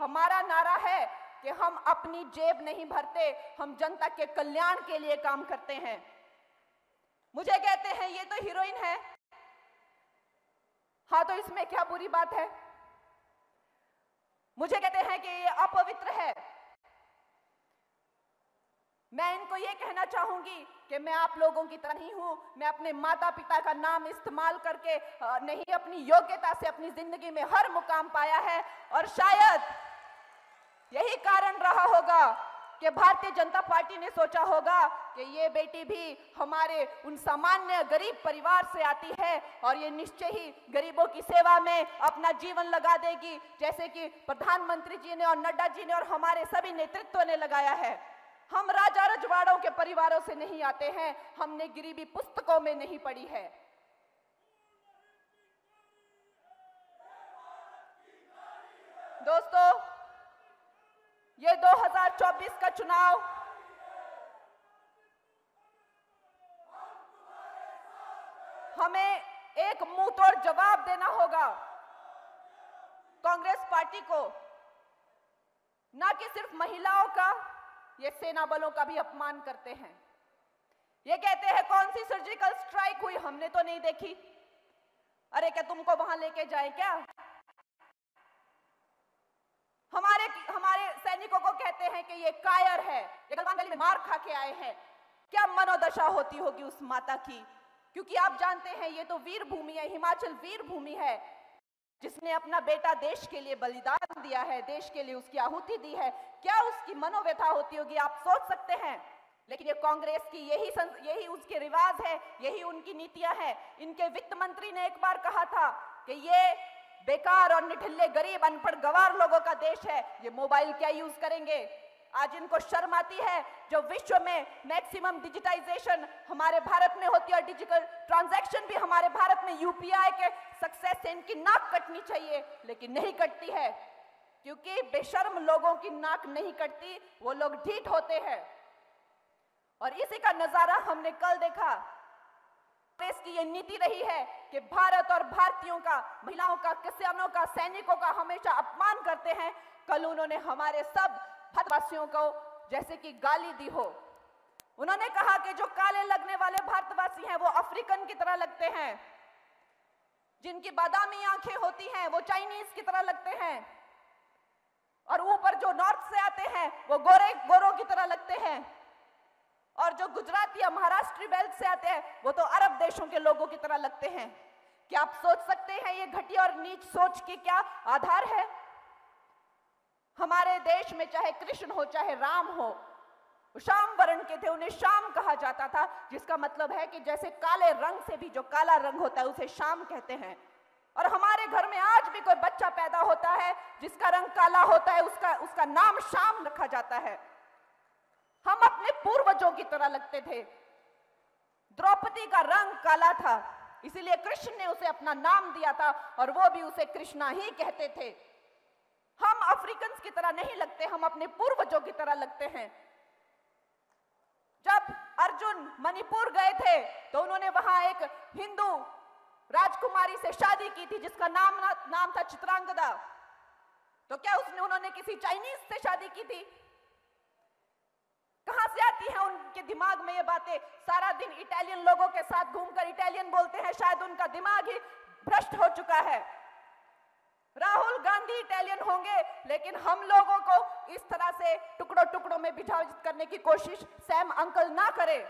हमारा नारा है कि हम अपनी जेब नहीं भरते, हम जनता के कल्याण के लिए काम करते हैं। मुझे कहते हैं ये तो हीरोइन है, हाँ तो इसमें क्या बुरी बात है? मुझे कहते हैं कि ये अपवित्र है। मैं इनको ये कहना चाहूंगी कि मैं आप लोगों की तरह नहीं हूं, मैं अपने माता पिता का नाम इस्तेमाल करके नहीं, अपनी योग्यता से अपनी जिंदगी में हर मुकाम पाया है। और शायद यही कारण रहा होगा कि भारतीय जनता पार्टी ने सोचा होगा कि ये बेटी भी हमारे उन सामान्य गरीब परिवार से आती है और ये निश्चय ही गरीबों की सेवा में अपना जीवन लगा देगी, जैसे कि प्रधानमंत्री जी ने और नड्डा जी ने और हमारे सभी नेतृत्व ने लगाया है। हम राजा रजवाड़ों के परिवारों से नहीं आते हैं, हमने गरीबी पुस्तकों में नहीं पढ़ी है। दोस्तों, ये 2024 का चुनाव हमें एक मुंह तोड़ जवाब देना होगा कांग्रेस पार्टी को, ना कि सिर्फ महिलाओं का, ये सेना बलों का भी अपमान करते हैं। ये कहते हैं कौन सी सर्जिकल स्ट्राइक हुई, हमने तो नहीं देखी। अरे क्या तुमको वहां लेके जाए क्या? हमारे सैनिकों को कहते हैं कि ये कायर है, ये गलवान गली में मार खा के आए हैं। क्या मनोदशा होती होगी उस माता की, क्योंकि आप जानते हैं ये तो वीर भूमि है, हिमाचल वीर भूमि है, जिसने अपना बेटा देश के लिए बलिदान दिया है, देश के लिए उसकी आहुति दी है। क्या उसकी मनोव्यथा होती होगी, आप सोच सकते हैं। लेकिन ये कांग्रेस की यही उसके रिवाज है, यही उनकी नीतियां हैं। इनके वित्त मंत्री ने एक बार कहा था कि ये बेकार और निठल्ले गरीब अनपढ़ गंवार लोगों का देश है, ये मोबाइल क्या यूज करेंगे। आज इनको शर्म आती है जो विश्व में मैक्सिमम डिजिटाइजेशन हमारे भारत में होती है और डिजिटल ट्रांजैक्शन भी हमारे भारत में यूपीआई के सक्सेस से इनकी नाक कटनी चाहिए, लेकिन नहीं कटती है, क्योंकि बेशर्म लोगों की नाक नहीं कटती, वो लोग ढीठ होते हैं। और इसी का नजारा हमने कल देखा। कांग्रेस की ये नीति रही है कि भारत और भारतीयों का, महिलाओं का, किसानों का, सैनिकों का हमेशा अपमान करते हैं। कल उन्होंने हमारे सब भारतवासियों को जैसे कि गाली दी हो। उन्होंने कहा कि जो काले लगने वाले भारतवासी हैं वो अफ्रीकन की तरह लगते हैं, जिनकी बादामी आंखें होती हैं वो चाइनीज की तरह लगते हैं, और ऊपर जो नॉर्थ से आते हैं वो गोरों की तरह लगते हैं, और जो गुजराती या महाराष्ट्री बेल्ट से आते हैं वो तो अरब देशों के लोगों की तरह लगते हैं। क्या आप सोच सकते हैं ये घटिया और नीच सोच की क्या आधार है? हमारे देश में चाहे कृष्ण हो चाहे राम हो, श्याम वर्ण के थे, उन्हें श्याम कहा जाता था, जिसका मतलब है कि जैसे काले रंग से भी जो काला रंग होता है उसे श्याम कहते हैं। और हमारे घर में आज भी कोई बच्चा पैदा होता है जिसका रंग काला होता है, उसका नाम श्याम रखा जाता है। हम अपने पूर्वजों की तरह लगते थे। द्रौपदी का रंग काला था, इसीलिए कृष्ण ने उसे अपना नाम दिया था और वो भी उसे कृष्णा ही कहते थे। हम अफ्रीकन की तरह नहीं लगते, हम अपने पूर्वजों की तरह लगते हैं। जब अर्जुन मणिपुर गए थे तो उन्होंने वहां एक हिंदू राजकुमारी से शादी की थी जिसका नाम था चित्रांगदा। तो क्या उन्होंने किसी चाइनीज से शादी की थी? कहां से आती है उनके दिमाग में ये बातें? सारा दिन इटालियन लोगों के साथ घूमकर इटालियन बोलते हैं, शायद उनका दिमाग ही भ्रष्ट हो चुका है। राहुल गांधी इटालियन होंगे, लेकिन हम लोगों को इस तरह से टुकड़ों टुकड़ों में विभाजित करने की कोशिश सैम अंकल ना करें।